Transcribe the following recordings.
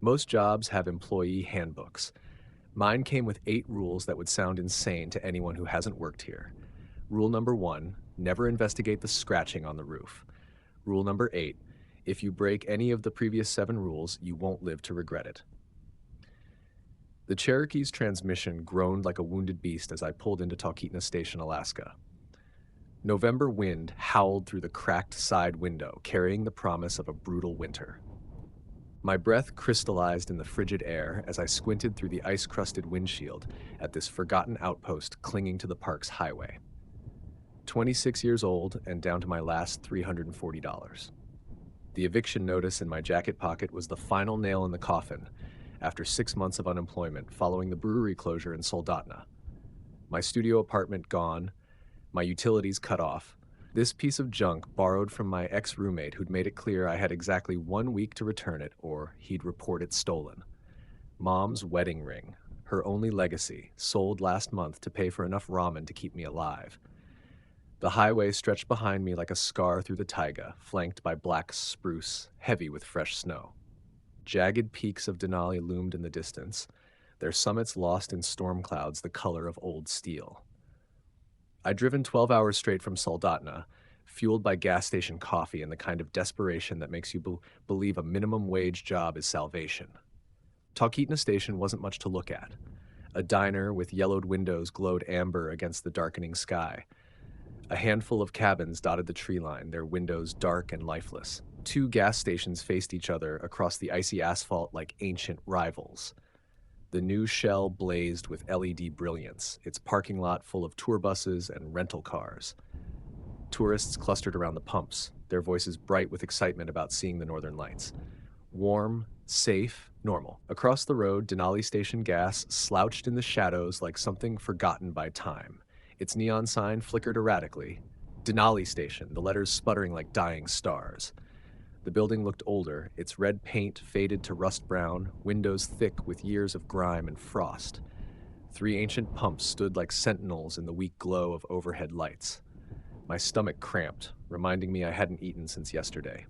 Most jobs have employee handbooks. Mine came with 8 rules that would sound insane to anyone who hasn't worked here. Rule number 1, never investigate the scratching on the roof. Rule number 8, if you break any of the previous 7 rules, you won't live to regret it. The Cherokee's transmission groaned like a wounded beast as I pulled into Talkeetna Station, Alaska. November wind howled through the cracked side window, carrying the promise of a brutal winter. My breath crystallized in the frigid air as I squinted through the ice-crusted windshield at this forgotten outpost clinging to the park's highway. 26 years old and down to my last $340. The eviction notice in my jacket pocket was the final nail in the coffin after 6 months of unemployment following the brewery closure in Soldotna. My studio apartment gone, my utilities cut off. This piece of junk borrowed from my ex-roommate who'd made it clear I had exactly 1 week to return it or he'd report it stolen. Mom's wedding ring, her only legacy, sold last month to pay for enough ramen to keep me alive. The highway stretched behind me like a scar through the taiga, flanked by black spruce, heavy with fresh snow. Jagged peaks of Denali loomed in the distance, their summits lost in storm clouds the color of old steel. I'd driven 12 hours straight from Soldotna, fueled by gas station coffee and the kind of desperation that makes you believe a minimum wage job is salvation. Talkeetna Station wasn't much to look at. A diner with yellowed windows glowed amber against the darkening sky. A handful of cabins dotted the tree line, their windows dark and lifeless. 2 gas stations faced each other across the icy asphalt like ancient rivals. The new Shell blazed with LED brilliance, its parking lot full of tour buses and rental cars. Tourists clustered around the pumps, their voices bright with excitement about seeing the northern lights. Warm, safe, normal. Across the road, Denali Station Gas slouched in the shadows like something forgotten by time. Its neon sign flickered erratically. Denali Station, the letters sputtering like dying stars. The building looked older, its red paint faded to rust brown, windows thick with years of grime and frost. 3 ancient pumps stood like sentinels in the weak glow of overhead lights. My stomach cramped, reminding me I hadn't eaten since yesterday.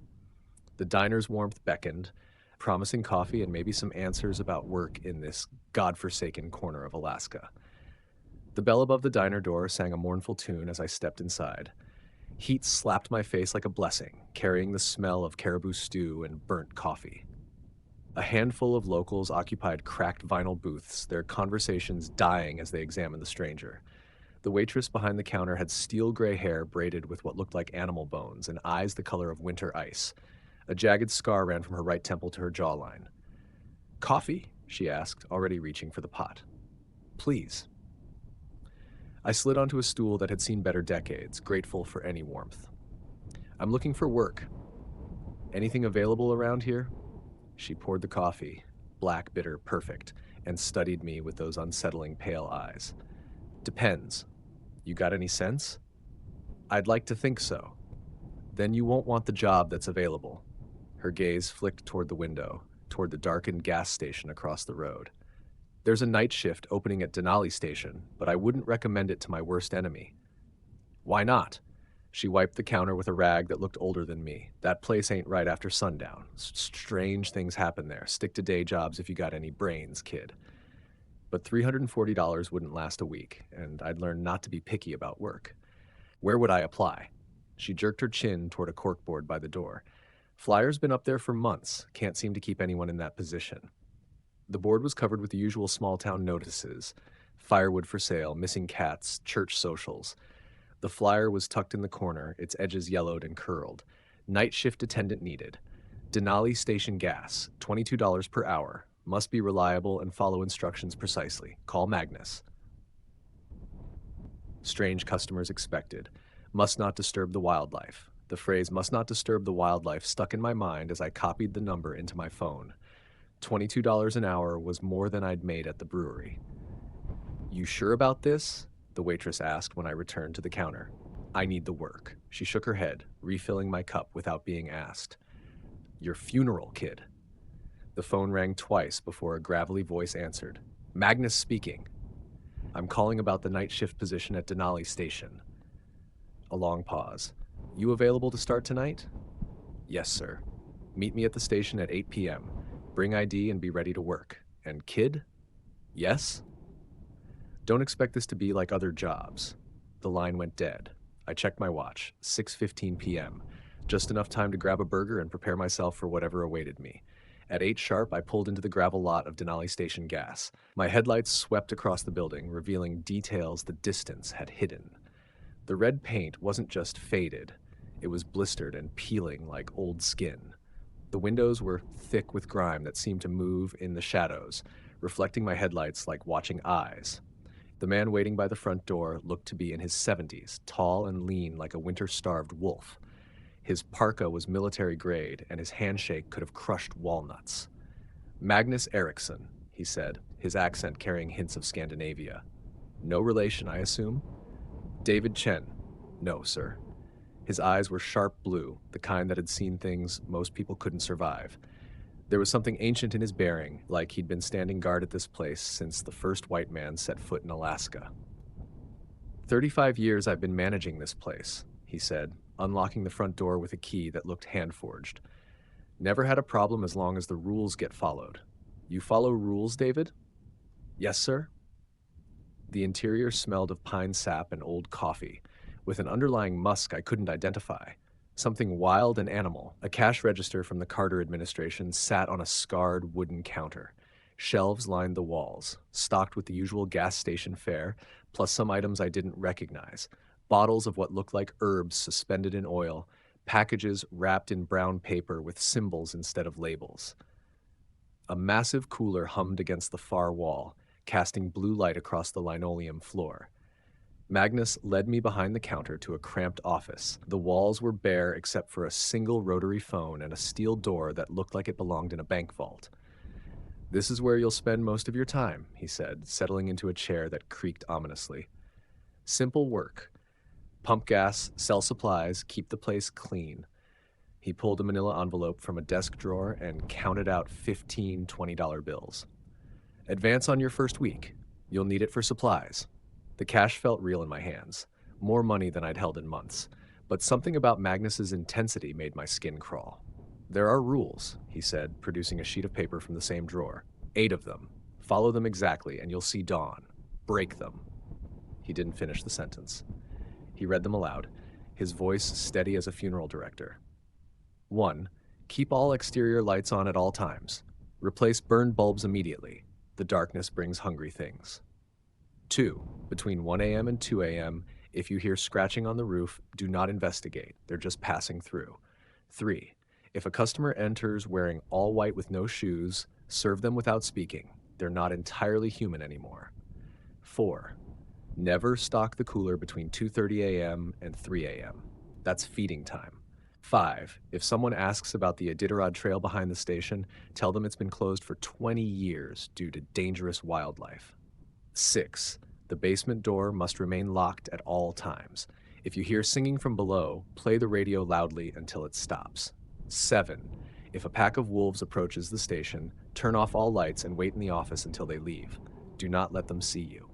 The diner's warmth beckoned, promising coffee and maybe some answers about work in this godforsaken corner of Alaska. The bell above the diner door sang a mournful tune as I stepped inside. Heat slapped my face like a blessing, carrying the smell of caribou stew and burnt coffee. A handful of locals occupied cracked vinyl booths, their conversations dying as they examined the stranger. The waitress behind the counter had steel gray hair braided with what looked like animal bones and eyes the color of winter ice. A jagged scar ran from her right temple to her jawline. "Coffee?" she asked, already reaching for the pot. "Please." I slid onto a stool that had seen better decades, grateful for any warmth. "I'm looking for work. Anything available around here?" She poured the coffee, black, bitter, perfect, and studied me with those unsettling pale eyes. "Depends. You got any sense?" "I'd like to think so." "Then you won't want the job that's available." Her gaze flicked toward the window, toward the darkened gas station across the road. "There's a night shift opening at Denali Station, but I wouldn't recommend it to my worst enemy." "Why not?" She wiped the counter with a rag that looked older than me. "That place ain't right after sundown. Strange things happen there. Stick to day jobs if you got any brains, kid." But $340 wouldn't last a week, and I'd learned not to be picky about work. Where would I apply? She jerked her chin toward a corkboard by the door. "Flyer's been up there for months. Can't seem to keep anyone in that position." The board was covered with the usual small-town notices: firewood for sale, missing cats, church socials. The flyer was tucked in the corner, its edges yellowed and curled. Night shift attendant needed. Denali Station Gas, $22 per hour. Must be reliable and follow instructions precisely. Call Magnus. Strange customers expected. Must not disturb the wildlife. The phrase "must not disturb the wildlife" stuck in my mind as I copied the number into my phone. $22 an hour was more than I'd made at the brewery. "You sure about this?" the waitress asked when I returned to the counter. "I need the work." She shook her head, refilling my cup without being asked. "Your funeral, kid." The phone rang twice before a gravelly voice answered. "Magnus speaking." "I'm calling about the night shift position at Denali Station." A long pause. "You available to start tonight?" "Yes, sir." "Meet me at the station at 8 p.m. Bring ID and be ready to work. And kid? Yes? Don't expect this to be like other jobs. The line went dead. I checked my watch, 6:15 p.m. Just enough time to grab a burger and prepare myself for whatever awaited me. At 8 sharp, I pulled into the gravel lot of Denali Station Gas. My headlights swept across the building, revealing details the distance had hidden. The red paint wasn't just faded, it was blistered and peeling like old skin. The windows were thick with grime that seemed to move in the shadows, reflecting my headlights like watching eyes. The man waiting by the front door looked to be in his 70s, tall and lean like a winter-starved wolf. His parka was military grade, and his handshake could have crushed walnuts. Magnus Eriksson, he said, his accent carrying hints of Scandinavia. No relation, I assume? David Chen. No, sir. His eyes were sharp blue, the kind that had seen things most people couldn't survive. There was something ancient in his bearing, like he'd been standing guard at this place since the first white man set foot in Alaska. 35 years I've been managing this place, he said, unlocking the front door with a key that looked hand-forged. Never had a problem as long as the rules get followed. You follow rules, David? Yes, sir. The interior smelled of pine sap and old coffee, with an underlying musk I couldn't identify. Something wild and animal. A cash register from the Carter administration sat on a scarred wooden counter. Shelves lined the walls, stocked with the usual gas station fare, plus some items I didn't recognize. Bottles of what looked like herbs suspended in oil, packages wrapped in brown paper with symbols instead of labels. A massive cooler hummed against the far wall, casting blue light across the linoleum floor. Magnus led me behind the counter to a cramped office. The walls were bare except for a single rotary phone and a steel door that looked like it belonged in a bank vault. This is where you'll spend most of your time, he said, settling into a chair that creaked ominously. Simple work. Pump gas, sell supplies, keep the place clean. He pulled a manila envelope from a desk drawer and counted out 15 $20 bills. Advance on your first week. You'll need it for supplies. The cash felt real in my hands, more money than I'd held in months, but something about Magnus's intensity made my skin crawl. There are rules, he said, producing a sheet of paper from the same drawer. 8 of them. Follow them exactly, and you'll see dawn. Break them. He didn't finish the sentence. He read them aloud, his voice steady as a funeral director. 1. Keep all exterior lights on at all times. Replace burned bulbs immediately. The darkness brings hungry things. 2. Between 1 a.m. and 2 a.m., if you hear scratching on the roof, do not investigate. They're just passing through. 3. If a customer enters wearing all white with no shoes, serve them without speaking. They're not entirely human anymore. 4. Never stock the cooler between 2:30 a.m. and 3 a.m. That's feeding time. 5. If someone asks about the Iditarod Trail behind the station, tell them it's been closed for 20 years due to dangerous wildlife. 6. The basement door must remain locked at all times. If you hear singing from below, play the radio loudly until it stops. 7. If a pack of wolves approaches the station, turn off all lights and wait in the office until they leave. Do not let them see you.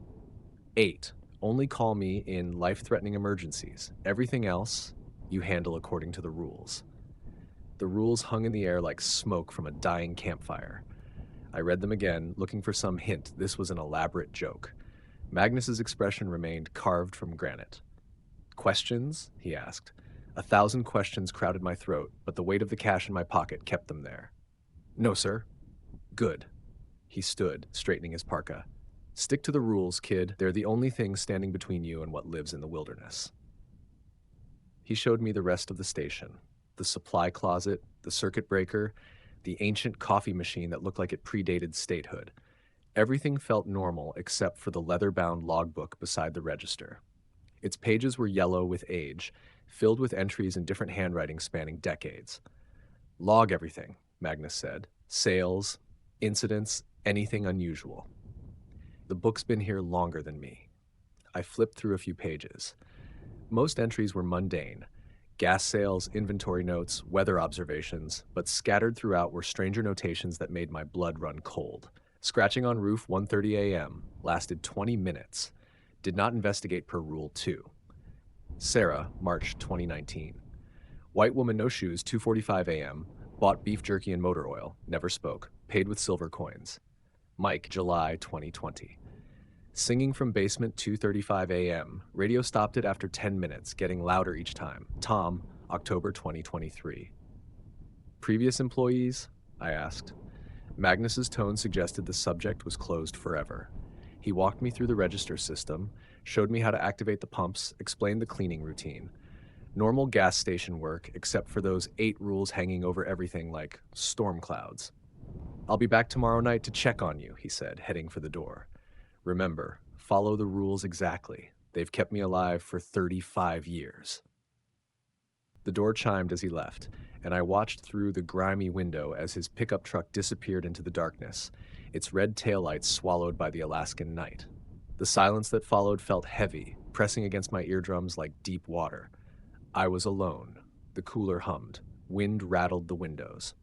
8. Only call me in life-threatening emergencies. Everything else, you handle according to the rules. The rules hung in the air like smoke from a dying campfire. I read them again, looking for some hint this was an elaborate joke. Magnus's expression remained carved from granite. Questions? He asked. 1,000 questions crowded my throat, but the weight of the cash in my pocket kept them there. No, sir. Good. He stood, straightening his parka. Stick to the rules, kid. They're the only thing standing between you and what lives in the wilderness. He showed me the rest of the station. The supply closet, the circuit breaker, the ancient coffee machine that looked like it predated statehood. Everything felt normal except for the leather-bound logbook beside the register. Its pages were yellow with age, filled with entries in different handwriting spanning decades. Log everything, Magnus said. Sales, incidents, anything unusual. The book's been here longer than me. I flipped through a few pages. Most entries were mundane. Gas sales, inventory notes, weather observations, but scattered throughout were stranger notations that made my blood run cold. Scratching on roof 1:30 a.m. lasted 20 minutes. Did not investigate per Rule 2. Sarah, March 2019. White woman, no shoes, 2:45 a.m. Bought beef jerky and motor oil. Never spoke. Paid with silver coins. Mike, July 2020. Singing from basement 2:35 a.m. Radio stopped it after 10 minutes, getting louder each time. Tom, October 2023. Previous employees? I asked. Magnus's tone suggested the subject was closed forever. He walked me through the register system, showed me how to activate the pumps, explained the cleaning routine. Normal gas station work, except for those 8 rules hanging over everything like storm clouds. I'll be back tomorrow night to check on you, he said, heading for the door. Remember, follow the rules exactly. They've kept me alive for 35 years. The door chimed as he left, and I watched through the grimy window as his pickup truck disappeared into the darkness, its red taillights swallowed by the Alaskan night. The silence that followed felt heavy, pressing against my eardrums like deep water. I was alone. The cooler hummed. Wind rattled the windows.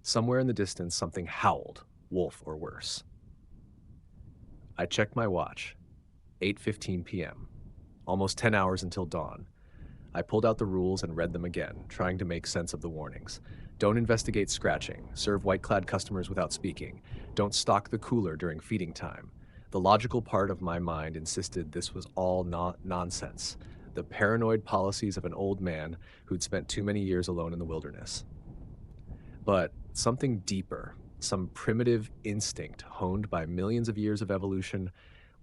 Somewhere in the distance, something howled, wolf or worse. I checked my watch. 8:15 p.m. Almost 10 hours until dawn. I pulled out the rules and read them again, trying to make sense of the warnings. Don't investigate scratching. Serve white-clad customers without speaking. Don't stock the cooler during feeding time. The logical part of my mind insisted this was all nonsense. The paranoid policies of an old man who'd spent too many years alone in the wilderness. But something deeper, some primitive instinct honed by millions of years of evolution,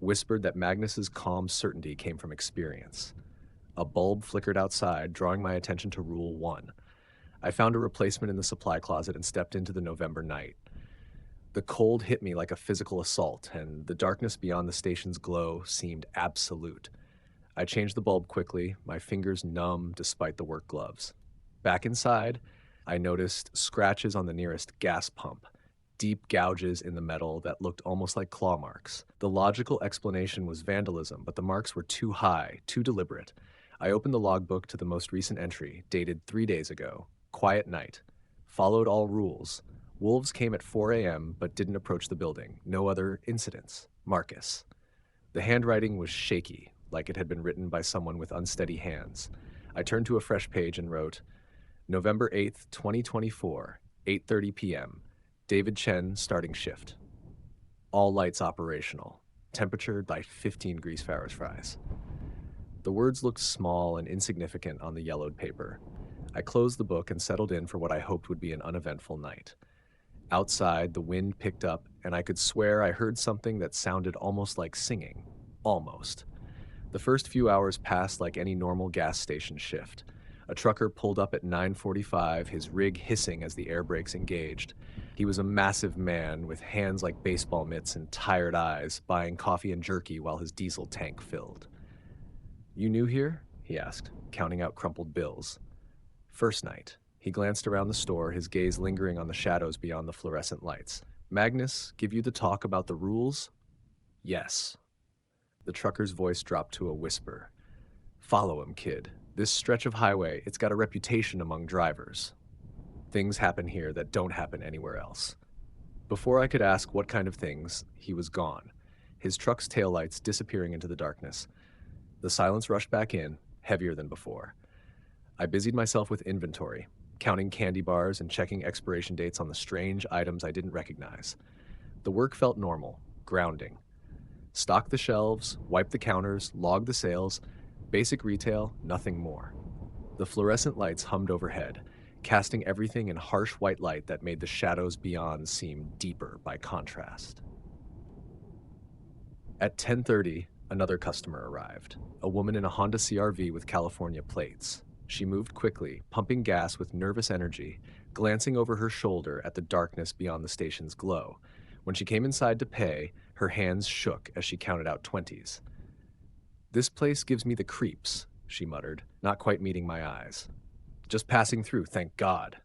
whispered that Magnus's calm certainty came from experience. A bulb flickered outside, drawing my attention to Rule 1. I found a replacement in the supply closet and stepped into the November night. The cold hit me like a physical assault, and the darkness beyond the station's glow seemed absolute. I changed the bulb quickly, my fingers numb despite the work gloves. Back inside, I noticed scratches on the nearest gas pump, deep gouges in the metal that looked almost like claw marks. The logical explanation was vandalism, but the marks were too high, too deliberate. I opened the logbook to the most recent entry, dated 3 days ago. Quiet night. Followed all rules. Wolves came at 4 a.m. but didn't approach the building. No other incidents. Marcus. The handwriting was shaky, like it had been written by someone with unsteady hands. I turned to a fresh page and wrote, November 8th, 2024, 8:30 p.m. David Chen starting shift. All lights operational. Temperature by 15 degrees Fahrenheit. The words looked small and insignificant on the yellowed paper. I closed the book and settled in for what I hoped would be an uneventful night. Outside, the wind picked up, and I could swear I heard something that sounded almost like singing. Almost. The first few hours passed like any normal gas station shift. A trucker pulled up at 9:45, his rig hissing as the air brakes engaged. He was a massive man with hands like baseball mitts and tired eyes, buying coffee and jerky while his diesel tank filled. You new here? He asked, counting out crumpled bills. First night. He glanced around the store, his gaze lingering on the shadows beyond the fluorescent lights. Magnus, give you the talk about the rules? Yes. The trucker's voice dropped to a whisper. Follow him, kid. This stretch of highway, it's got a reputation among drivers. Things happen here that don't happen anywhere else. Before I could ask what kind of things, he was gone, his truck's taillights disappearing into the darkness. The silence rushed back in, heavier than before. I busied myself with inventory, counting candy bars and checking expiration dates on the strange items I didn't recognize. The work felt normal, grounding. Stock the shelves, wipe the counters, log the sales. Basic retail, nothing more. The fluorescent lights hummed overhead, casting everything in harsh white light that made the shadows beyond seem deeper by contrast. At 10:30, another customer arrived, a woman in a Honda CR-V with California plates. She moved quickly, pumping gas with nervous energy, glancing over her shoulder at the darkness beyond the station's glow. When she came inside to pay, her hands shook as she counted out 20s. This place gives me the creeps, she muttered, not quite meeting my eyes. Just passing through, thank God.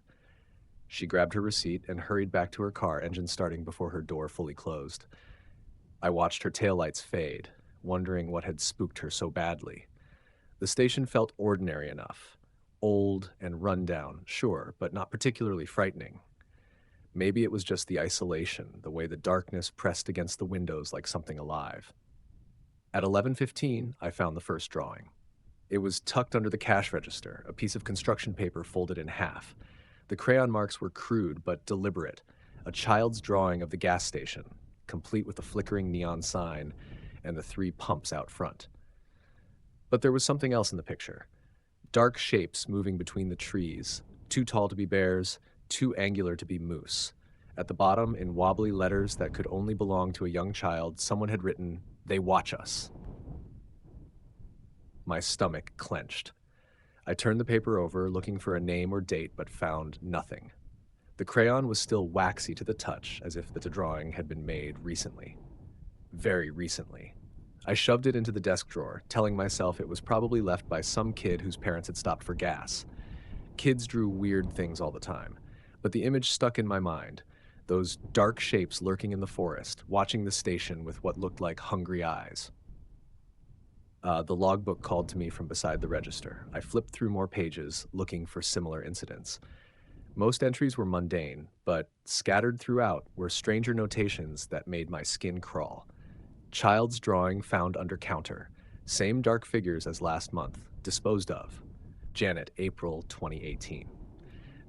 She grabbed her receipt and hurried back to her car, engine starting before her door fully closed. I watched her taillights fade, wondering what had spooked her so badly. The station felt ordinary enough. Old and run down, sure, but not particularly frightening. Maybe it was just the isolation, the way the darkness pressed against the windows like something alive. At 11:15, I found the first drawing. It was tucked under the cash register, a piece of construction paper folded in half. The crayon marks were crude but deliberate, a child's drawing of the gas station, complete with a flickering neon sign and the three pumps out front. But there was something else in the picture. Dark shapes moving between the trees, too tall to be bears, too angular to be moose. At the bottom, in wobbly letters that could only belong to a young child, someone had written, "They watch us." My stomach clenched. I turned the paper over, looking for a name or date, but found nothing. The crayon was still waxy to the touch, as if the drawing had been made recently. Very recently. I shoved it into the desk drawer, telling myself it was probably left by some kid whose parents had stopped for gas. Kids drew weird things all the time, but the image stuck in my mind. Those dark shapes lurking in the forest, watching the station with what looked like hungry eyes. The logbook called to me from beside the register. I flipped through more pages, looking for similar incidents. Most entries were mundane, but scattered throughout were stranger notations that made my skin crawl. Child's drawing found under counter. Same dark figures as last month. Disposed of. Janet, April 2018.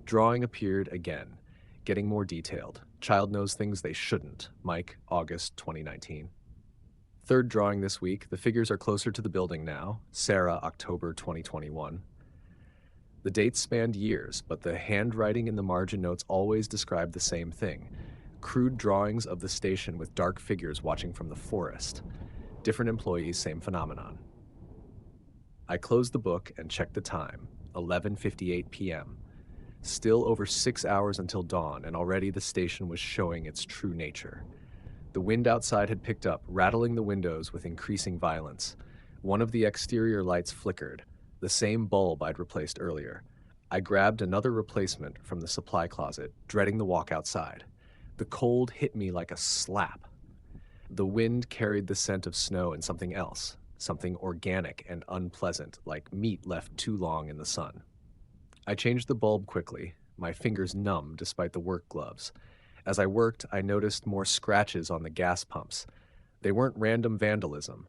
Drawing appeared again, getting more detailed. Child knows things they shouldn't. Mike, August 2019. Third drawing this week. The figures are closer to the building now. Sarah, October 2021. The dates spanned years, but the handwriting in the margin notes always described the same thing. Crude drawings of the station with dark figures watching from the forest. Different employees, same phenomenon. I closed the book and checked the time, 11:58 p.m. Still over 6 hours until dawn, and already the station was showing its true nature. The wind outside had picked up, rattling the windows with increasing violence. One of the exterior lights flickered, the same bulb I'd replaced earlier. I grabbed another replacement from the supply closet, dreading the walk outside. The cold hit me like a slap. The wind carried the scent of snow and something else, something organic and unpleasant, like meat left too long in the sun. I changed the bulb quickly, my fingers numb despite the work gloves. As I worked, I noticed more scratches on the gas pumps. They weren't random vandalism.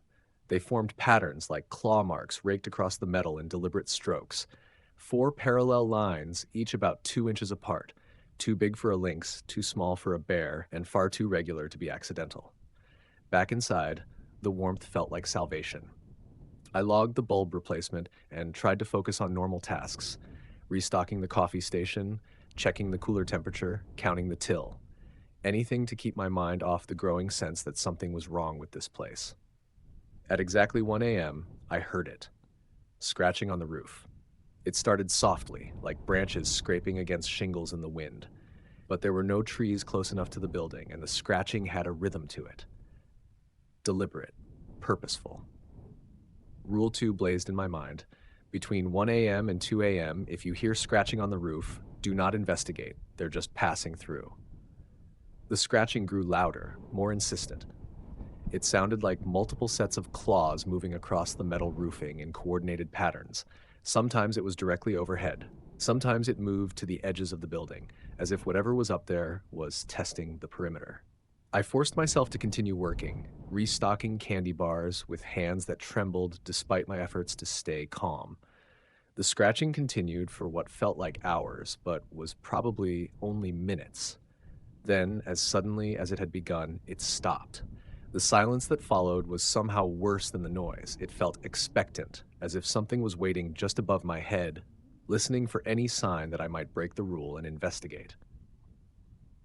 They formed patterns like claw marks raked across the metal in deliberate strokes. 4 parallel lines, each about 2 inches apart. Too big for a lynx, too small for a bear, and far too regular to be accidental. Back inside, the warmth felt like salvation. I logged the bulb replacement and tried to focus on normal tasks. Restocking the coffee station, checking the cooler temperature, counting the till. Anything to keep my mind off the growing sense that something was wrong with this place. At exactly 1 a.m., I heard it. Scratching on the roof. It started softly, like branches scraping against shingles in the wind. But there were no trees close enough to the building, and the scratching had a rhythm to it. Deliberate, purposeful. Rule 2 blazed in my mind. Between 1 a.m. and 2 a.m., if you hear scratching on the roof, do not investigate. They're just passing through. The scratching grew louder, more insistent. It sounded like multiple sets of claws moving across the metal roofing in coordinated patterns. Sometimes it was directly overhead. Sometimes it moved to the edges of the building, as if whatever was up there was testing the perimeter. I forced myself to continue working, restocking candy bars with hands that trembled despite my efforts to stay calm. The scratching continued for what felt like hours, but was probably only minutes. Then, as suddenly as it had begun, it stopped. The silence that followed was somehow worse than the noise. It felt expectant, as if something was waiting just above my head, listening for any sign that I might break the rule and investigate.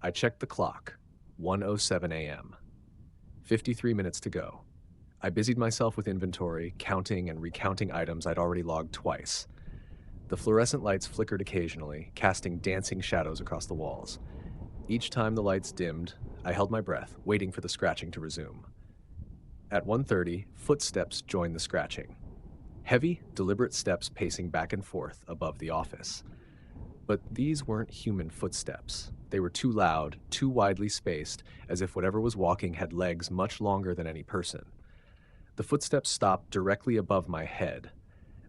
I checked the clock. 1:07 a.m. 53 minutes to go. I busied myself with inventory, counting and recounting items I'd already logged twice. The fluorescent lights flickered occasionally, casting dancing shadows across the walls. Each time the lights dimmed, I held my breath, waiting for the scratching to resume. At 1:30, footsteps joined the scratching. Heavy, deliberate steps pacing back and forth above the office. But these weren't human footsteps. They were too loud, too widely spaced, as if whatever was walking had legs much longer than any person. The footsteps stopped directly above my head.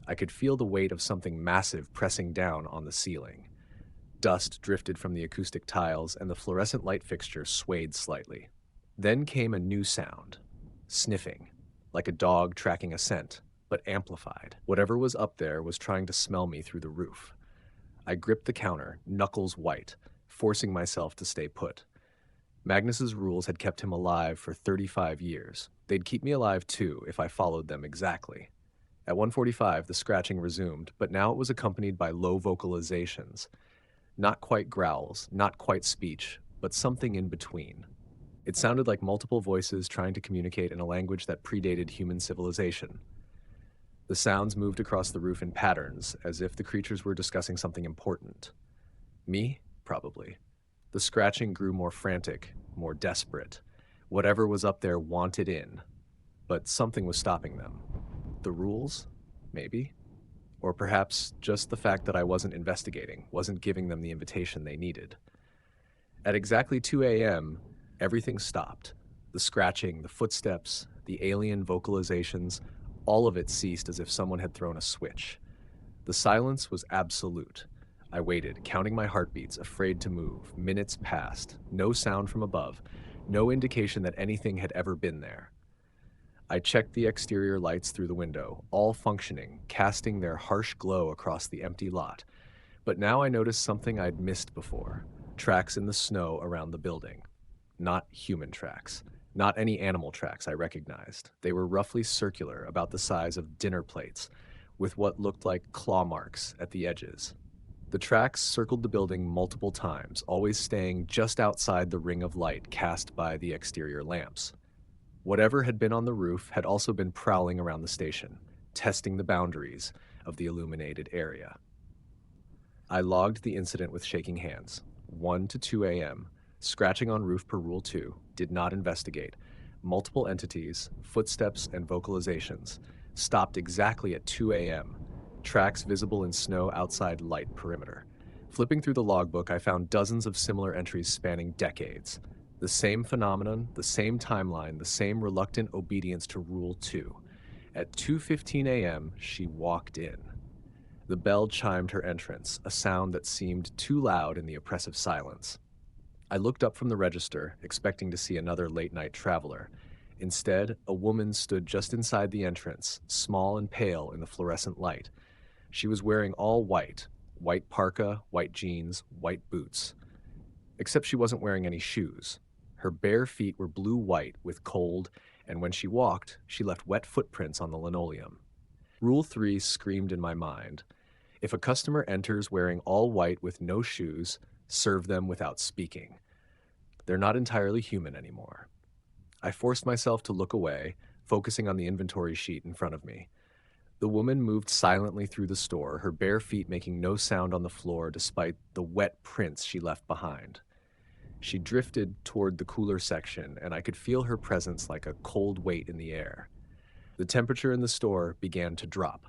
I could feel the weight of something massive pressing down on the ceiling. Dust drifted from the acoustic tiles, and the fluorescent light fixture swayed slightly. Then came a new sound. Sniffing, like a dog tracking a scent, but amplified. Whatever was up there was trying to smell me through the roof. I gripped the counter, knuckles white, forcing myself to stay put. Magnus's rules had kept him alive for 35 years. They'd keep me alive too if I followed them exactly. At 1:45, the scratching resumed, but now it was accompanied by low vocalizations. Not quite growls, not quite speech, but something in between. It sounded like multiple voices trying to communicate in a language that predated human civilization. The sounds moved across the roof in patterns, as if the creatures were discussing something important. Me? Probably. The scratching grew more frantic, more desperate. Whatever was up there wanted in, but something was stopping them. The rules? Maybe. Or perhaps just the fact that I wasn't investigating, wasn't giving them the invitation they needed. At exactly 2 a.m., everything stopped. The scratching, the footsteps, the alien vocalizations, all of it ceased as if someone had thrown a switch. The silence was absolute. I waited, counting my heartbeats, afraid to move. Minutes passed. No sound from above. No indication that anything had ever been there. I checked the exterior lights through the window, all functioning, casting their harsh glow across the empty lot. But now I noticed something I'd missed before. Tracks in the snow around the building. Not human tracks. Not any animal tracks I recognized. They were roughly circular, about the size of dinner plates, with what looked like claw marks at the edges. The tracks circled the building multiple times, always staying just outside the ring of light cast by the exterior lamps. Whatever had been on the roof had also been prowling around the station, testing the boundaries of the illuminated area. I logged the incident with shaking hands. 1 to 2 a.m., scratching on roof per Rule 2, did not investigate. Multiple entities, footsteps, and vocalizations stopped exactly at 2 a.m., tracks visible in snow outside light perimeter. Flipping through the logbook, I found dozens of similar entries spanning decades. The same phenomenon, the same timeline, the same reluctant obedience to Rule 2. At 2:15 a.m., she walked in. The bell chimed her entrance, a sound that seemed too loud in the oppressive silence. I looked up from the register, expecting to see another late-night traveler. Instead, a woman stood just inside the entrance, small and pale in the fluorescent light. She was wearing all white, white parka, white jeans, white boots. Except she wasn't wearing any shoes. Her bare feet were blue-white with cold, and when she walked, she left wet footprints on the linoleum. Rule 3 screamed in my mind. If a customer enters wearing all white with no shoes, serve them without speaking. They're not entirely human anymore. I forced myself to look away, focusing on the inventory sheet in front of me. The woman moved silently through the store, her bare feet making no sound on the floor despite the wet prints she left behind. She drifted toward the cooler section, and I could feel her presence like a cold weight in the air. The temperature in the store began to drop.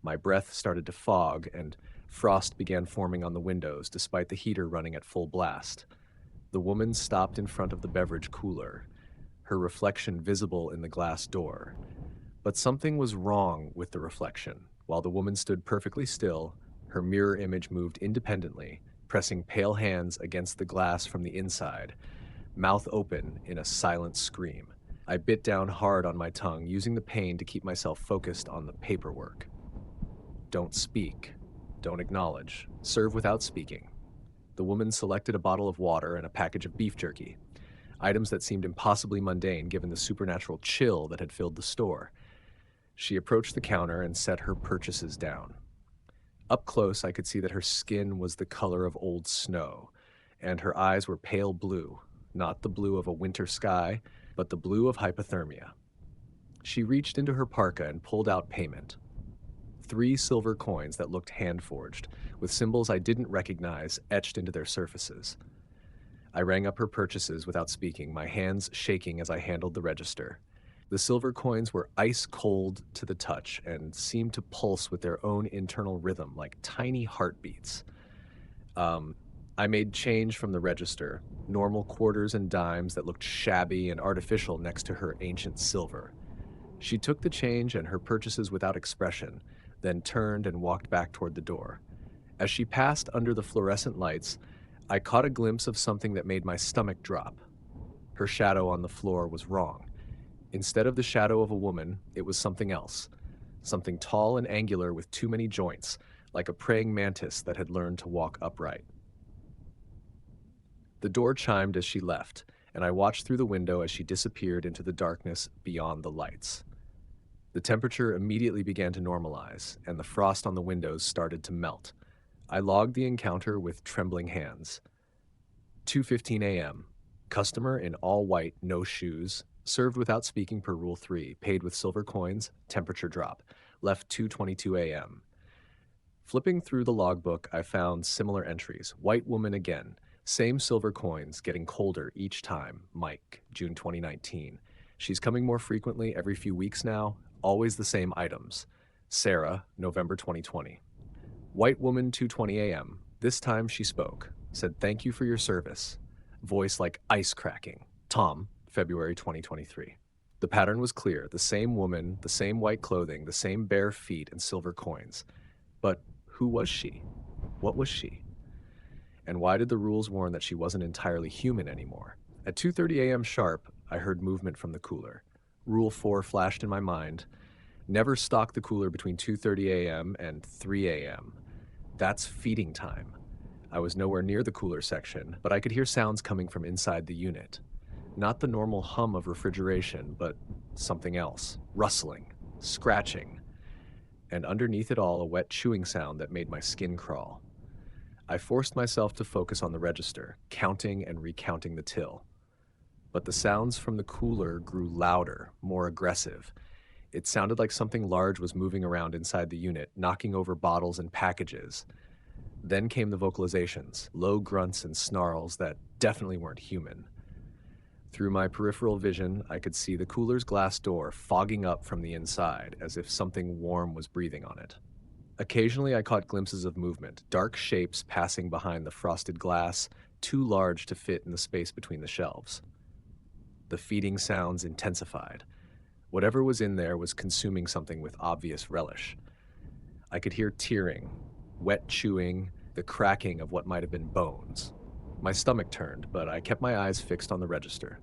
My breath started to fog, and frost began forming on the windows despite the heater running at full blast. The woman stopped in front of the beverage cooler, her reflection visible in the glass door. But something was wrong with the reflection. While the woman stood perfectly still, her mirror image moved independently, pressing pale hands against the glass from the inside, mouth open in a silent scream. I bit down hard on my tongue, using the pain to keep myself focused on the paperwork. Don't speak. Don't acknowledge. Serve without speaking. The woman selected a bottle of water and a package of beef jerky, items that seemed impossibly mundane given the supernatural chill that had filled the store. She approached the counter and set her purchases down. Up close, I could see that her skin was the color of old snow, and her eyes were pale blue, not the blue of a winter sky, but the blue of hypothermia. She reached into her parka and pulled out payment. 3 silver coins that looked hand-forged, with symbols I didn't recognize etched into their surfaces. I rang up her purchases without speaking, my hands shaking as I handled the register. The silver coins were ice cold to the touch and seemed to pulse with their own internal rhythm like tiny heartbeats. I made change from the register, normal quarters and dimes that looked shabby and artificial next to her ancient silver. She took the change and her purchases without expression, then turned and walked back toward the door. As she passed under the fluorescent lights, I caught a glimpse of something that made my stomach drop. Her shadow on the floor was wrong. Instead of the shadow of a woman, it was something else. Something tall and angular with too many joints, like a praying mantis that had learned to walk upright. The door chimed as she left, and I watched through the window as she disappeared into the darkness beyond the lights. The temperature immediately began to normalize, and the frost on the windows started to melt. I logged the encounter with trembling hands. 2:15 a.m. Customer in all white, no shoes, served without speaking per Rule 3, paid with silver coins, temperature drop, left 2:22 a.m. Flipping through the logbook, I found similar entries. White woman again, same silver coins, getting colder each time. Mike, June 2019. She's coming more frequently every few weeks now, always the same items. Sarah, November 2020. White woman, 2:20 a.m. This time she spoke, said thank you for your service. Voice like ice cracking. Tom, February 2023. The pattern was clear, the same woman, the same white clothing, the same bare feet and silver coins. But who was she? What was she? And why did the rules warn that she wasn't entirely human anymore? At 2:30 a.m. sharp, I heard movement from the cooler. Rule 4 flashed in my mind. Never stock the cooler between 2:30 a.m. and 3 a.m. That's feeding time. I was nowhere near the cooler section, but I could hear sounds coming from inside the unit. Not the normal hum of refrigeration, but something else. Rustling, scratching, and underneath it all a wet chewing sound that made my skin crawl. I forced myself to focus on the register, counting and recounting the till. But the sounds from the cooler grew louder, more aggressive. It sounded like something large was moving around inside the unit, knocking over bottles and packages. Then came the vocalizations, low grunts and snarls that definitely weren't human. Through my peripheral vision, I could see the cooler's glass door fogging up from the inside, as if something warm was breathing on it. Occasionally, I caught glimpses of movement, dark shapes passing behind the frosted glass, too large to fit in the space between the shelves. The feeding sounds intensified. Whatever was in there was consuming something with obvious relish. I could hear tearing, wet chewing, the cracking of what might have been bones. My stomach turned, but I kept my eyes fixed on the register.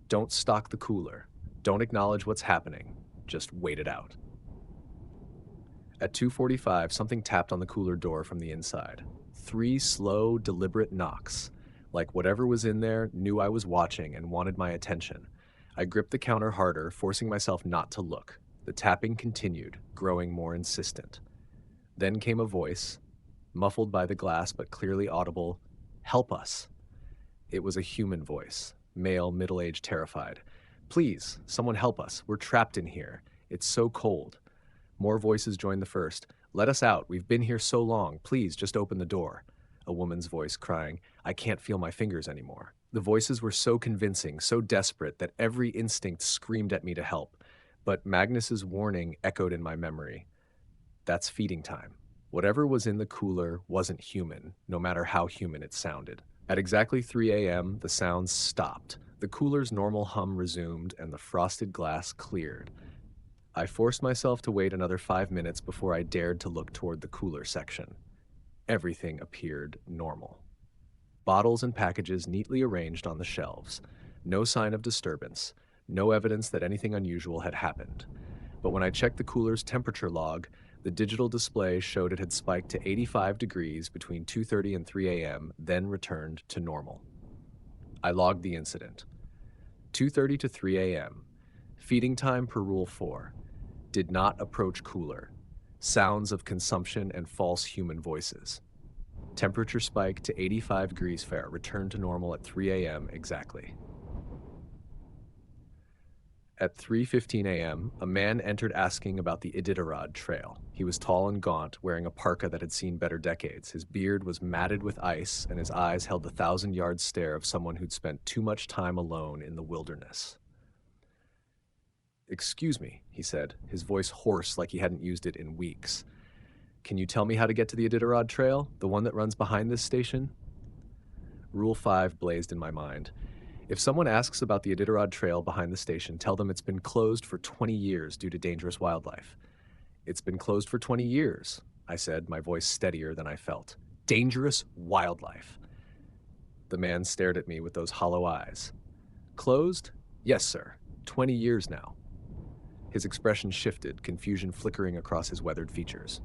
Don't stock the cooler. Don't acknowledge what's happening. Just wait it out. At 2:45, something tapped on the cooler door from the inside. 3 slow, deliberate knocks, like whatever was in there knew I was watching and wanted my attention. I gripped the counter harder, forcing myself not to look. The tapping continued, growing more insistent. Then came a voice, muffled by the glass but clearly audible, "Help us." It was a human voice, male, middle-aged, terrified. "Please, someone help us. We're trapped in here. It's so cold." More voices joined the first. "Let us out. We've been here so long. Please, just open the door." A woman's voice crying, "I can't feel my fingers anymore." The voices were so convincing, so desperate, that every instinct screamed at me to help. But Magnus's warning echoed in my memory. That's feeding time. Whatever was in the cooler wasn't human, no matter how human it sounded. At exactly 3 a.m., the sounds stopped. The cooler's normal hum resumed, and the frosted glass cleared. I forced myself to wait another 5 minutes before I dared to look toward the cooler section. Everything appeared normal. Bottles and packages neatly arranged on the shelves. No sign of disturbance. No evidence that anything unusual had happened. But when I checked the cooler's temperature log, the digital display showed it had spiked to 85 degrees between 2:30 and 3 a.m., then returned to normal. I logged the incident. 2:30 to 3 a.m. Feeding time per Rule 4. Did not approach cooler. Sounds of consumption and false human voices. Temperature spike to 85 degrees Fair. Returned to normal at 3 a.m. exactly. At 3:15 a.m., a man entered asking about the Iditarod Trail. He was tall and gaunt, wearing a parka that had seen better decades. His beard was matted with ice, and his eyes held the 1,000-yard stare of someone who'd spent too much time alone in the wilderness. "Excuse me," he said, his voice hoarse like he hadn't used it in weeks. "Can you tell me how to get to the Iditarod Trail, the one that runs behind this station?" Rule 5 blazed in my mind. If someone asks about the Iditarod Trail behind the station, tell them it's been closed for 20 years due to dangerous wildlife. "It's been closed for 20 years, I said, my voice steadier than I felt. "Dangerous wildlife." The man stared at me with those hollow eyes. "Closed? Yes, sir. 20 years now." His expression shifted, confusion flickering across his weathered features.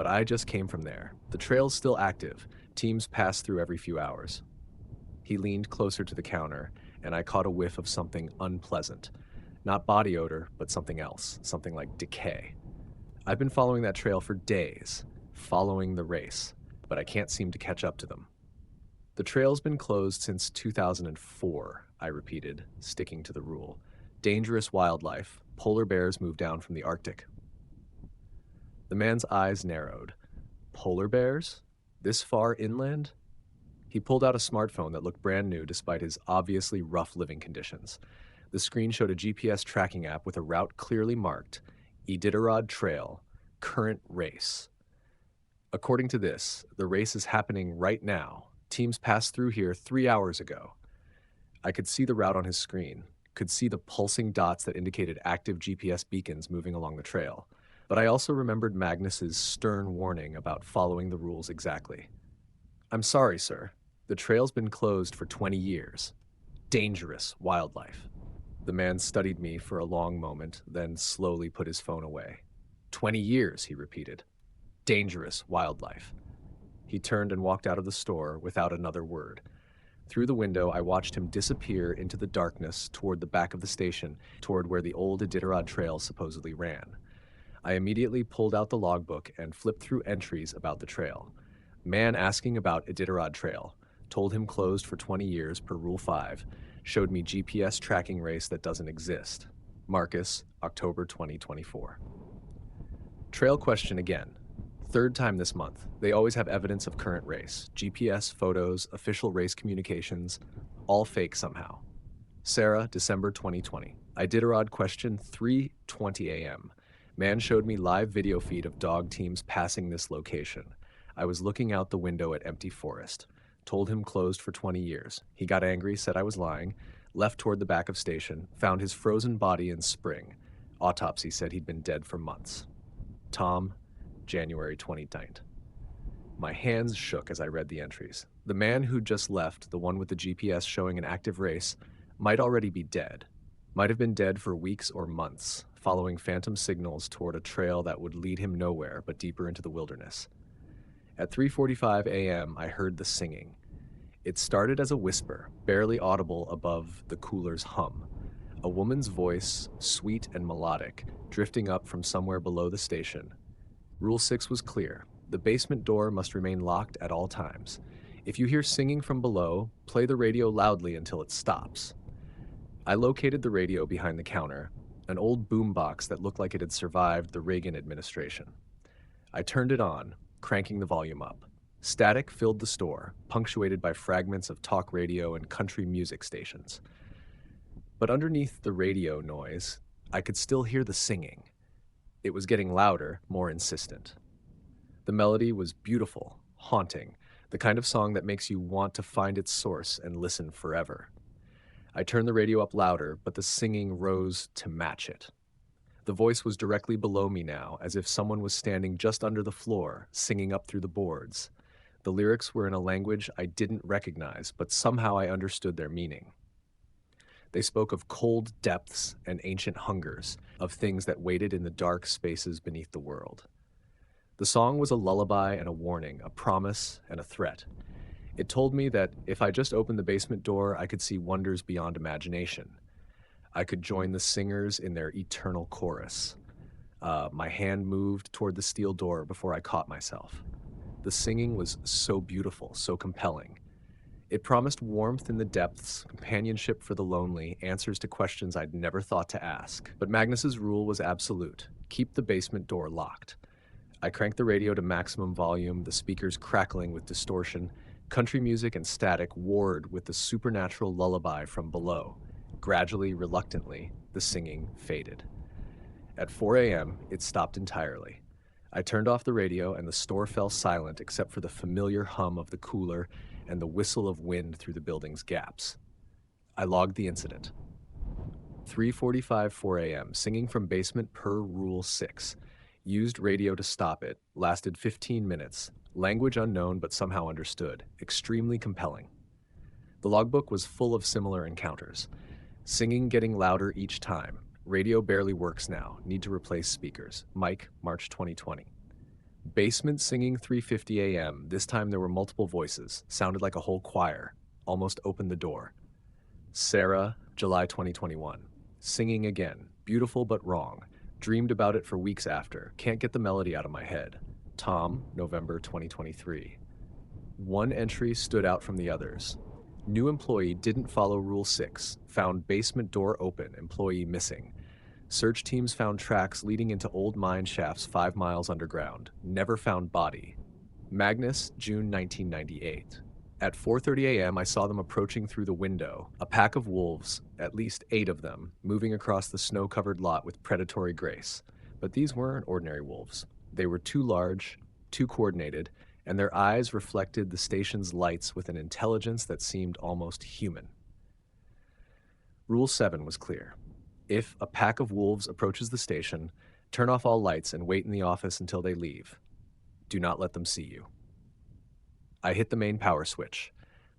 but I just came from there. The trail's still active. Teams pass through every few hours. He leaned closer to the counter, and I caught a whiff of something unpleasant. Not body odor, but something else, something like decay. I've been following that trail for days, following the race, but I can't seem to catch up to them. The trail's been closed since 2004, I repeated, sticking to the rule. Dangerous wildlife. Polar bears move down from the Arctic. The man's eyes narrowed. Polar bears? This far inland? He pulled out a smartphone that looked brand new despite his obviously rough living conditions. The screen showed a GPS tracking app with a route clearly marked, Iditarod Trail, current race. According to this, the race is happening right now. Teams passed through here 3 hours ago. I could see the route on his screen, could see the pulsing dots that indicated active GPS beacons moving along the trail. But I also remembered Magnus's stern warning about following the rules exactly. I'm sorry, sir. The trail's been closed for 20 years. Dangerous wildlife. The man studied me for a long moment, then slowly put his phone away. 20 years, he repeated. Dangerous wildlife. He turned and walked out of the store without another word. Through the window, I watched him disappear into the darkness toward the back of the station, toward where the old Iditarod Trail supposedly ran. I immediately pulled out the logbook and flipped through entries about the trail. Man asking about Iditarod Trail. Told him closed for 20 years per Rule 5. Showed me GPS tracking race that doesn't exist. Marcus, October 2024. Trail question again. Third time this month. They always have evidence of current race. GPS, photos, official race communications, all fake somehow. Sarah, December 2020. Iditarod question 3:20 a.m. Man showed me live video feed of dog teams passing this location. I was looking out the window at empty forest. Told him closed for 20 years. He got angry, said I was lying, left toward the back of station, found his frozen body in spring. Autopsy said he'd been dead for months. Tom, January 29th. My hands shook as I read the entries. The man who just left, the one with the GPS showing an active race, might already be dead. Might have been dead for weeks or months, following phantom signals toward a trail that would lead him nowhere but deeper into the wilderness. At 3:45 a.m., I heard the singing. It started as a whisper, barely audible above the cooler's hum. A woman's voice, sweet and melodic, drifting up from somewhere below the station. Rule 6 was clear. The basement door must remain locked at all times. If you hear singing from below, play the radio loudly until it stops. I located the radio behind the counter, an old boombox that looked like it had survived the Reagan administration. I turned it on, cranking the volume up. Static filled the store, punctuated by fragments of talk radio and country music stations. But underneath the radio noise, I could still hear the singing. It was getting louder, more insistent. The melody was beautiful, haunting, the kind of song that makes you want to find its source and listen forever. I turned the radio up louder, but the singing rose to match it. The voice was directly below me now, as if someone was standing just under the floor, singing up through the boards. The lyrics were in a language I didn't recognize, but somehow I understood their meaning. They spoke of cold depths and ancient hungers, of things that waited in the dark spaces beneath the world. The song was a lullaby and a warning, a promise and a threat. It told me that if I just opened the basement door, I could see wonders beyond imagination. I could join the singers in their eternal chorus. My hand moved toward the steel door before I caught myself. The singing was so beautiful, so compelling. It promised warmth in the depths, companionship for the lonely, answers to questions I'd never thought to ask. But Magnus's rule was absolute. Keep the basement door locked. I cranked the radio to maximum volume, the speakers crackling with distortion. Country music and static warred with the supernatural lullaby from below. Gradually, reluctantly, the singing faded. At 4 a.m., it stopped entirely. I turned off the radio and the store fell silent except for the familiar hum of the cooler and the whistle of wind through the building's gaps. I logged the incident. 3:45 4 a.m., singing from basement per Rule 6. Used radio to stop it, lasted 15 minutes. Language unknown but somehow understood. Extremely compelling. The logbook was full of similar encounters. Singing getting louder each time. Radio barely works now. Need to replace speakers. Mike, March 2020. Basement singing 3:50 a.m. This time there were multiple voices, sounded like a whole choir. Almost opened the door. Sarah, July 2021. Singing again. Beautiful but wrong. Dreamed about it for weeks after. Can't get the melody out of my head. Tom, November 2023. One entry stood out from the others. New employee didn't follow Rule 6. Found basement door open, employee missing. Search teams found tracks leading into old mine shafts 5 miles underground. Never found body. Magnus, June 1998. At 4:30 a.m., I saw them approaching through the window, a pack of wolves, at least 8 of them, moving across the snow-covered lot with predatory grace. But these weren't ordinary wolves. They were too large, too coordinated, and their eyes reflected the station's lights with an intelligence that seemed almost human. Rule 7 was clear. If a pack of wolves approaches the station, turn off all lights and wait in the office until they leave. Do not let them see you. I hit the main power switch,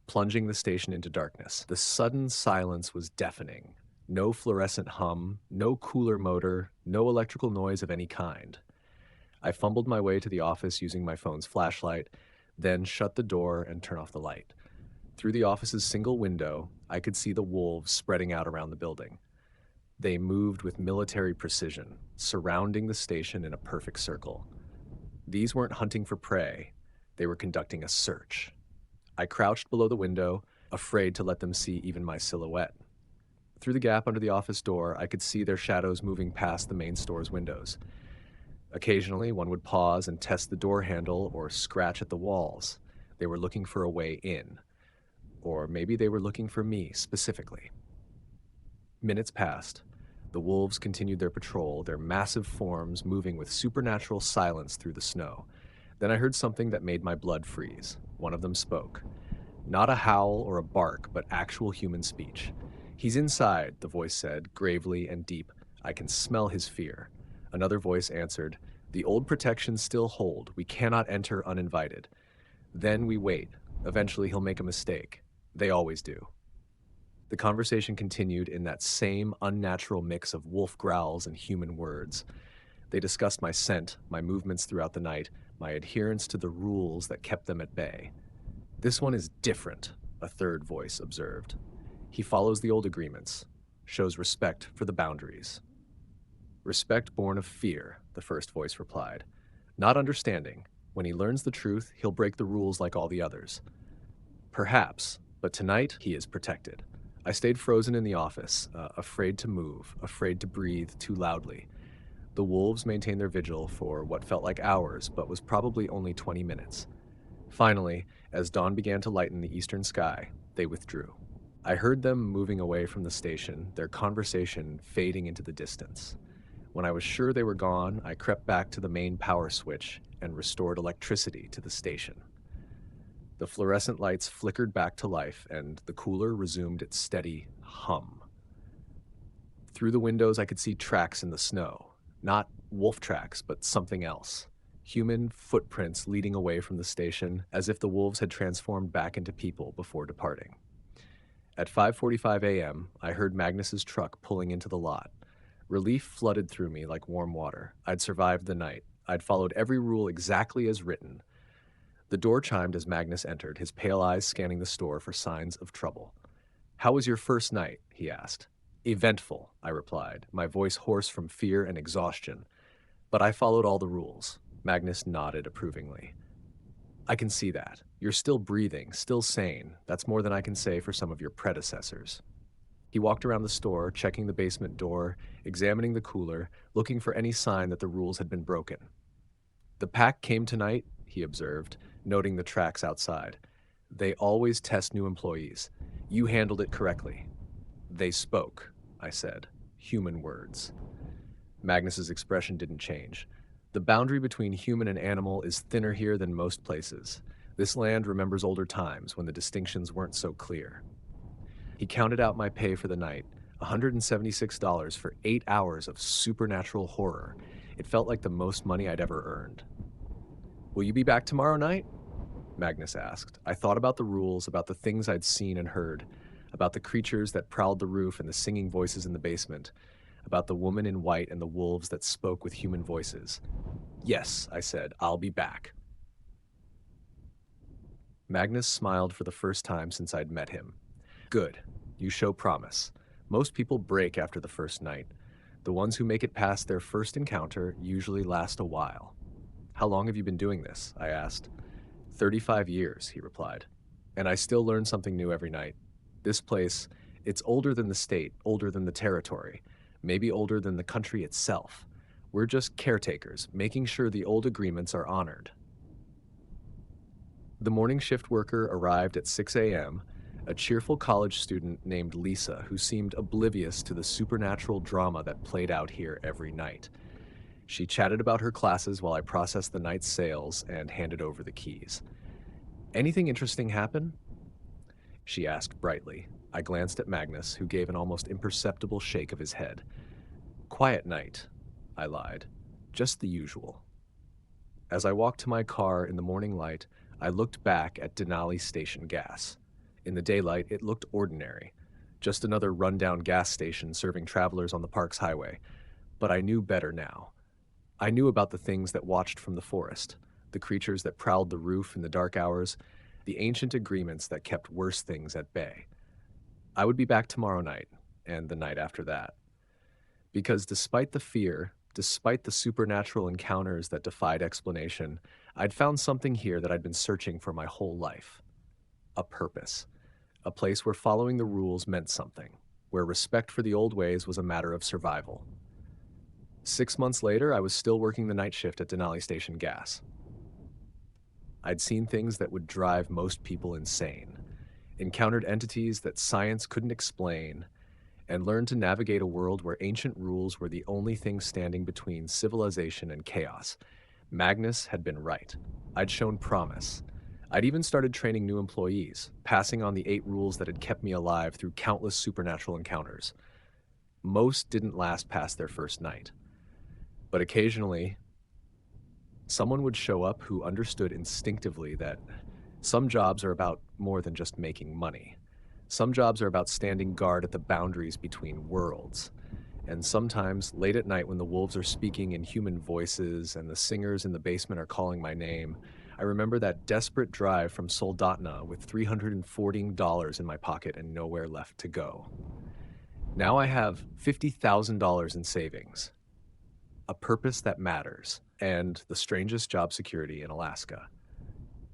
plunging the station into darkness. The sudden silence was deafening. No fluorescent hum, no cooler motor, no electrical noise of any kind. I fumbled my way to the office using my phone's flashlight, then shut the door and turned off the light. Through the office's single window, I could see the wolves spreading out around the building. They moved with military precision, surrounding the station in a perfect circle. These weren't hunting for prey. They were conducting a search. I crouched below the window, afraid to let them see even my silhouette. Through the gap under the office door, I could see their shadows moving past the main store's windows. Occasionally, one would pause and test the door handle or scratch at the walls. They were looking for a way in. Or maybe they were looking for me specifically. Minutes passed. The wolves continued their patrol, their massive forms moving with supernatural silence through the snow. Then I heard something that made my blood freeze. One of them spoke. Not a howl or a bark, but actual human speech. "He's inside," the voice said, gravely and deep. "I can smell his fear." Another voice answered, "The old protections still hold. We cannot enter uninvited." Then we wait. Eventually he'll make a mistake. They always do. The conversation continued in that same unnatural mix of wolf growls and human words. They discussed my scent, my movements throughout the night, my adherence to the rules that kept them at bay. "This one is different," a third voice observed. "He follows the old agreements, shows respect for the boundaries." "Respect born of fear," the first voice replied. "Not understanding. When he learns the truth, he'll break the rules like all the others." "Perhaps, but tonight he is protected." I stayed frozen in the office, afraid to move, afraid to breathe too loudly. The wolves maintained their vigil for what felt like hours, but was probably only 20 minutes. Finally, as dawn began to lighten the eastern sky, they withdrew. I heard them moving away from the station, their conversation fading into the distance. When I was sure they were gone, I crept back to the main power switch and restored electricity to the station. The fluorescent lights flickered back to life, and the cooler resumed its steady hum. Through the windows, I could see tracks in the snow. Not wolf tracks, but something else. Human footprints leading away from the station, as if the wolves had transformed back into people before departing. At 5:45 a.m., I heard Magnus's truck pulling into the lot. Relief flooded through me like warm water. I'd survived the night. I'd followed every rule exactly as written. The door chimed as Magnus entered, his pale eyes scanning the store for signs of trouble. "How was your first night?" he asked. "Eventful," I replied, my voice hoarse from fear and exhaustion. "But I followed all the rules." Magnus nodded approvingly. "I can see that. You're still breathing, still sane. That's more than I can say for some of your predecessors." He walked around the store, checking the basement door, examining the cooler, looking for any sign that the rules had been broken. "The pack came tonight," he observed, noting the tracks outside. "They always test new employees. You handled it correctly." "They spoke," I said. Human words. Magnus's expression didn't change. "The boundary between human and animal is thinner here than most places. This land remembers older times when the distinctions weren't so clear." He counted out my pay for the night, $176 for 8 hours of supernatural horror. It felt like the most money I'd ever earned. "Will you be back tomorrow night?" Magnus asked. I thought about the rules, about the things I'd seen and heard, about the creatures that prowled the roof and the singing voices in the basement. about the woman in white and the wolves that spoke with human voices. Yes, I said, I'll be back. Magnus smiled for the first time since I'd met him. Good. You show promise. Most people break after the first night. The ones who make it past their first encounter usually last a while. How long have you been doing this? I asked. 35 years, he replied. And I still learn something new every night. This place, it's older than the state, older than the territory, maybe older than the country itself. We're just caretakers, making sure the old agreements are honored. The morning shift worker arrived at 6 a.m., a cheerful college student named Lisa who seemed oblivious to the supernatural drama that played out here every night. She chatted about her classes while I processed the night's sales and handed over the keys. Anything interesting happen? She asked brightly. I glanced at Magnus, who gave an almost imperceptible shake of his head. Quiet night, I lied. Just the usual. As I walked to my car in the morning light, I looked back at Denali Station Gas. In the daylight, it looked ordinary. Just another rundown gas station serving travelers on the park's highway. But I knew better now. I knew about the things that watched from the forest, the creatures that prowled the roof in the dark hours, the ancient agreements that kept worse things at bay. I would be back tomorrow night, and the night after that. Because despite the fear, despite the supernatural encounters that defied explanation, I'd found something here that I'd been searching for my whole life. A purpose. A place where following the rules meant something, where respect for the old ways was a matter of survival. 6 months later, I was still working the night shift at Denali Station Gas. I'd seen things that would drive most people insane, encountered entities that science couldn't explain, and learned to navigate a world where ancient rules were the only thing standing between civilization and chaos. Magnus had been right. I'd shown promise. I'd even started training new employees, passing on the 8 rules that had kept me alive through countless supernatural encounters. Most didn't last past their first night. But occasionally, someone would show up who understood instinctively that some jobs are about more than just making money. Some jobs are about standing guard at the boundaries between worlds. And sometimes, late at night when the wolves are speaking in human voices and the singers in the basement are calling my name, I remember that desperate drive from Soldotna with $314 in my pocket and nowhere left to go. Now I have $50,000 in savings, a purpose that matters, and the strangest job security in Alaska.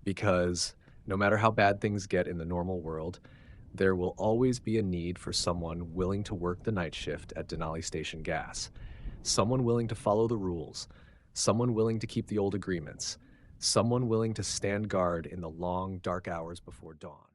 Because no matter how bad things get in the normal world, there will always be a need for someone willing to work the night shift at Denali Station Gas, someone willing to follow the rules, someone willing to keep the old agreements, someone willing to stand guard in the long, dark hours before dawn.